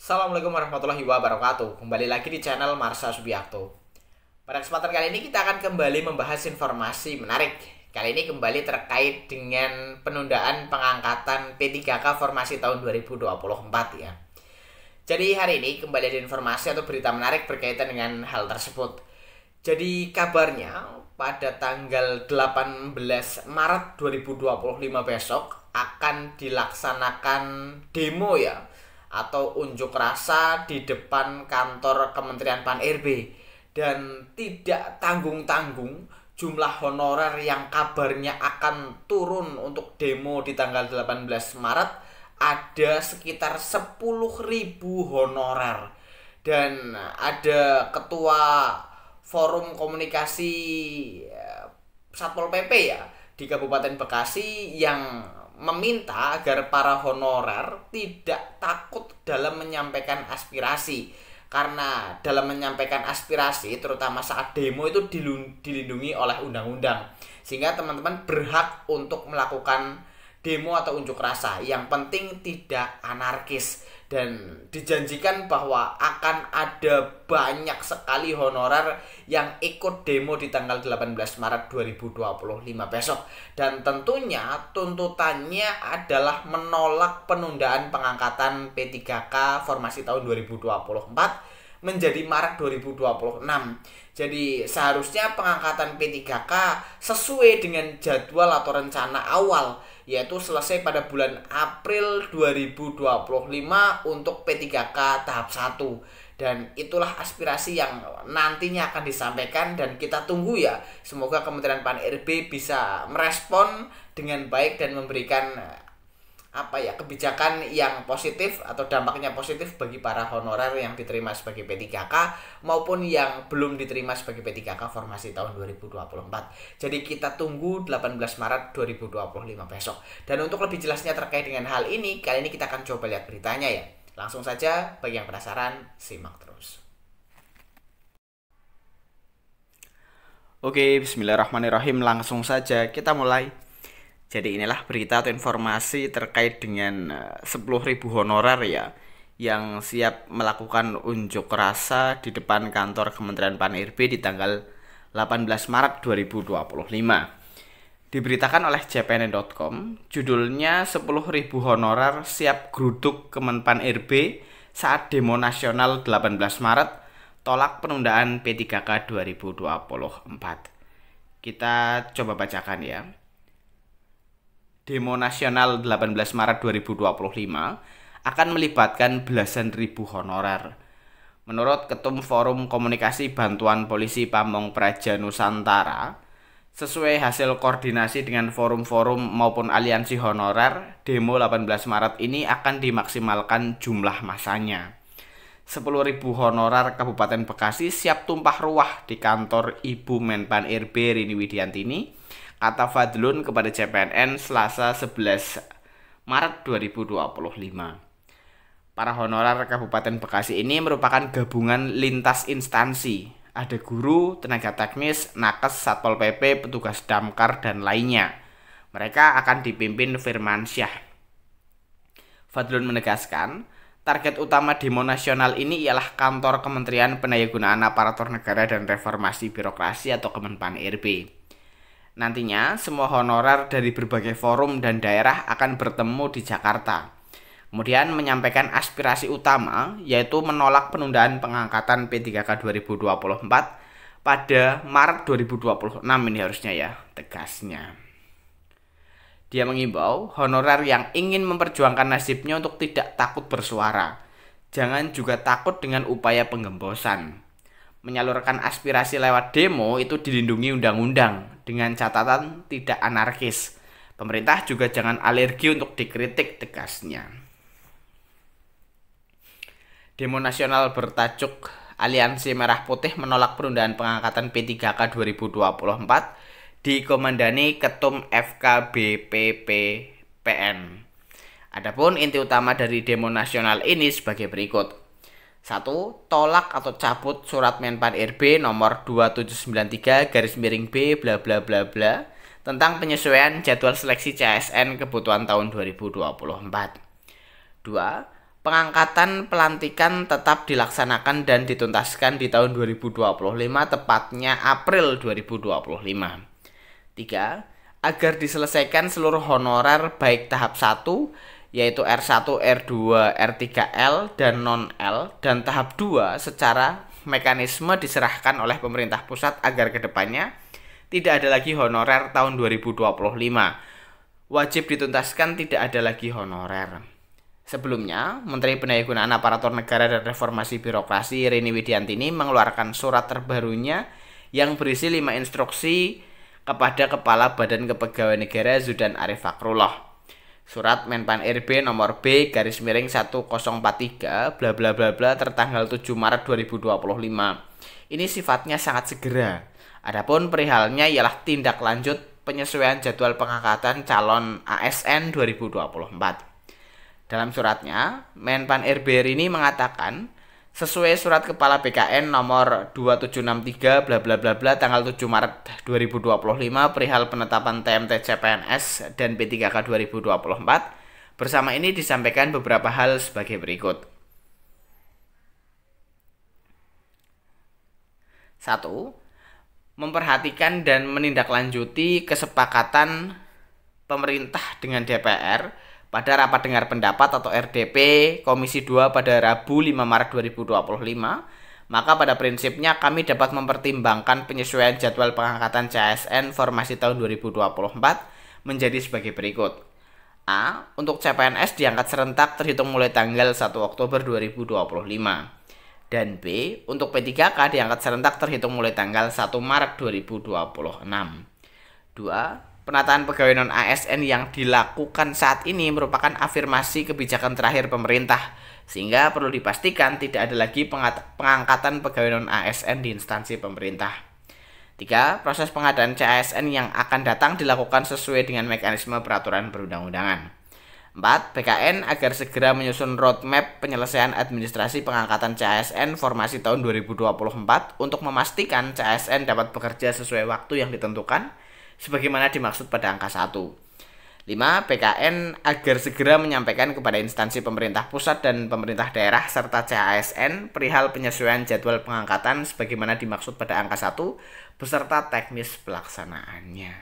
Assalamualaikum warahmatullahi wabarakatuh. Kembali lagi di channel Marsha Subiakto. Pada kesempatan kali ini kita akan kembali membahas informasi menarik. Kali ini kembali terkait dengan penundaan pengangkatan P3K formasi tahun 2024 ya. Jadi hari ini kembali ada informasi atau berita menarik berkaitan dengan hal tersebut. Jadi kabarnya pada tanggal 18 Maret 2025 besok akan dilaksanakan demo ya, atau unjuk rasa di depan kantor Kementerian Pan-RB, dan tidak tanggung-tanggung jumlah honorer yang kabarnya akan turun untuk demo di tanggal 18 Maret ada sekitar 10.000 honorer. Dan ada ketua forum komunikasi Satpol PP ya di Kabupaten Bekasi yang meminta agar para honorer tidak takut dalam menyampaikan aspirasi, karena dalam menyampaikan aspirasi terutama saat demo itu dilindungi oleh undang-undang, sehingga teman-teman berhak untuk melakukan demo atau unjuk rasa, yang penting tidak anarkis. Dan dijanjikan bahwa akan ada banyak sekali honorer yang ikut demo di tanggal 18 Maret 2025 besok. Dan tentunya tuntutannya adalah menolak penundaan pengangkatan P3K formasi tahun 2024 menjadi Maret 2026. Jadi seharusnya pengangkatan P3K sesuai dengan jadwal atau rencana awal, yaitu selesai pada bulan April 2025 untuk P3K tahap 1. Dan itulah aspirasi yang nantinya akan disampaikan, dan kita tunggu ya, semoga Kementerian Pan-RB bisa merespon dengan baik dan memberikan kebijakan yang positif atau dampaknya positif bagi para honorer yang diterima sebagai P3K maupun yang belum diterima sebagai P3K formasi tahun 2024. Jadi kita tunggu 18 Maret 2025 besok. Dan untuk lebih jelasnya terkait dengan hal ini, kali ini kita akan coba lihat beritanya ya. Langsung saja, bagi yang penasaran, simak terus. Oke, bismillahirrahmanirrahim. Langsung saja kita mulai. Jadi inilah berita atau informasi terkait dengan 10.000 honorer ya, yang siap melakukan unjuk rasa di depan kantor Kementerian Pan-RB di tanggal 18 Maret 2025. Diberitakan oleh cpn.com, judulnya 10.000 honorer siap geruduk Kemenpan RB saat demo nasional 18 Maret tolak penundaan P3K 2024. Kita coba bacakan ya. Demo nasional 18 Maret 2025 akan melibatkan belasan ribu honorer. Menurut Ketum Forum Komunikasi Bantuan Polisi Pamong Praja Nusantara, sesuai hasil koordinasi dengan forum-forum maupun aliansi honorer, demo 18 Maret ini akan dimaksimalkan jumlah masanya. 10.000 honorer Kabupaten Bekasi siap tumpah ruah di kantor Ibu Menpan RB Rini Widiantini, kata Fadlun kepada CPNN Selasa 11 Maret 2025. Para honorer Kabupaten Bekasi ini merupakan gabungan lintas instansi. Ada guru, tenaga teknis, nakes, Satpol PP, petugas damkar, dan lainnya. Mereka akan dipimpin Firmansyah. Fadlun menegaskan, target utama demo nasional ini ialah kantor Kementerian Pendayagunaan Aparatur Negara dan Reformasi Birokrasi atau Kemenpan RB. Nantinya, semua honorer dari berbagai forum dan daerah akan bertemu di Jakarta. Kemudian menyampaikan aspirasi utama, yaitu menolak penundaan pengangkatan P3K 2024 pada Maret 2026 ini harusnya ya, tegasnya. Dia mengimbau honorer yang ingin memperjuangkan nasibnya untuk tidak takut bersuara. Jangan juga takut dengan upaya penggembosan. Menyalurkan aspirasi lewat demo itu dilindungi undang-undang dengan catatan tidak anarkis. Pemerintah juga jangan alergi untuk dikritik, tegasnya. Demo nasional bertajuk Aliansi Merah Putih menolak penundaan pengangkatan P3K 2024 dikomandani Ketum FKBPPPN. Adapun inti utama dari demo nasional ini sebagai berikut. 1. Tolak atau cabut surat Menpan RB nomor 2793/B bla bla bla bla tentang penyesuaian jadwal seleksi CASN kebutuhan tahun 2024. 2. Pengangkatan pelantikan tetap dilaksanakan dan dituntaskan di tahun 2025, tepatnya April 2025. 3. Agar diselesaikan seluruh honorer baik tahap 1, yaitu R1, R2, R3L, dan non-L, dan tahap 2 secara mekanisme diserahkan oleh pemerintah pusat agar kedepannya tidak ada lagi honorer tahun 2025. Wajib dituntaskan, tidak ada lagi honorer. Sebelumnya, Menteri Pendayagunaan Aparatur Negara dan Reformasi Birokrasi Rini Widiantini mengeluarkan surat terbarunya yang berisi 5 instruksi kepada Kepala Badan Kepegawaian Negara Zudan Arif Fakrullah. Surat Menpan RB nomor B/1043 bla bla bla bla tertanggal 7 Maret 2025. Ini sifatnya sangat segera. Adapun perihalnya ialah tindak lanjut penyesuaian jadwal pengangkatan calon ASN 2024. Dalam suratnya, Menpan RB ini mengatakan, sesuai surat Kepala BKN nomor 2763 bla bla bla bla tanggal 7 Maret 2025 perihal penetapan TMT CPNS dan P3K 2024, bersama ini disampaikan beberapa hal sebagai berikut. 1. Memperhatikan dan menindaklanjuti kesepakatan pemerintah dengan DPR pada rapat dengar pendapat atau RDP Komisi 2 pada Rabu 5 Maret 2025, maka pada prinsipnya kami dapat mempertimbangkan penyesuaian jadwal pengangkatan CASN formasi tahun 2024 menjadi sebagai berikut. A. Untuk CPNS diangkat serentak terhitung mulai tanggal 1 Oktober 2025. Dan B. Untuk P3K diangkat serentak terhitung mulai tanggal 1 Maret 2026. 2. Penataan pegawai non-ASN yang dilakukan saat ini merupakan afirmasi kebijakan terakhir pemerintah, sehingga perlu dipastikan tidak ada lagi pengangkatan pegawai non-ASN di instansi pemerintah. 3. Proses pengadaan CASN yang akan datang dilakukan sesuai dengan mekanisme peraturan perundang-undangan. 4. BKN agar segera menyusun roadmap penyelesaian administrasi pengangkatan CASN formasi tahun 2024 untuk memastikan CASN dapat bekerja sesuai waktu yang ditentukan, sebagaimana dimaksud pada angka 1. 5. BKN agar segera menyampaikan kepada instansi pemerintah pusat dan pemerintah daerah serta CASN perihal penyesuaian jadwal pengangkatan sebagaimana dimaksud pada angka 1 beserta teknis pelaksanaannya.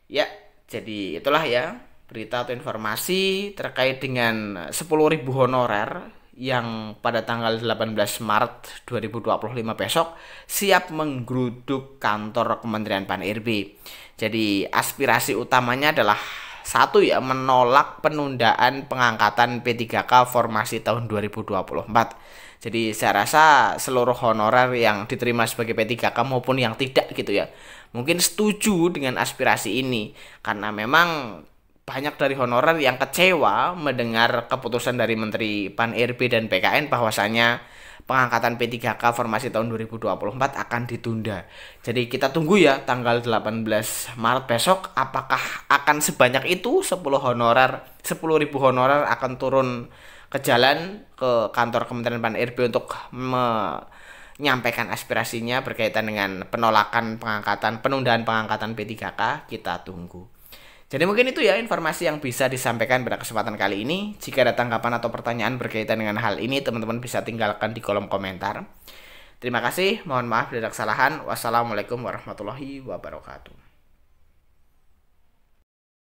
Ya, jadi itulah ya berita atau informasi terkait dengan 10.000 honorer yang pada tanggal 18 Maret 2025 besok siap menggeruduk kantor Kementerian Pan-RB. Jadi aspirasi utamanya adalah satu ya, menolak penundaan pengangkatan P3K formasi tahun 2024. Jadi saya rasa seluruh honorer yang diterima sebagai P3K maupun yang tidak gitu ya, mungkin setuju dengan aspirasi ini karena memang banyak dari honorer yang kecewa mendengar keputusan dari Menteri Pan-RB dan PKN bahwasanya pengangkatan P3K formasi tahun 2024 akan ditunda. Jadi kita tunggu ya tanggal 18 Maret besok apakah akan sebanyak itu 10.000 honorer akan turun ke jalan ke kantor Kementerian Pan-RB untuk menyampaikan aspirasinya berkaitan dengan penolakan penundaan pengangkatan P3K. Kita tunggu. Jadi mungkin itu ya informasi yang bisa disampaikan pada kesempatan kali ini. Jika ada tanggapan atau pertanyaan berkaitan dengan hal ini, teman-teman bisa tinggalkan di kolom komentar. Terima kasih, mohon maaf bila ada kesalahan. Wassalamualaikum warahmatullahi wabarakatuh.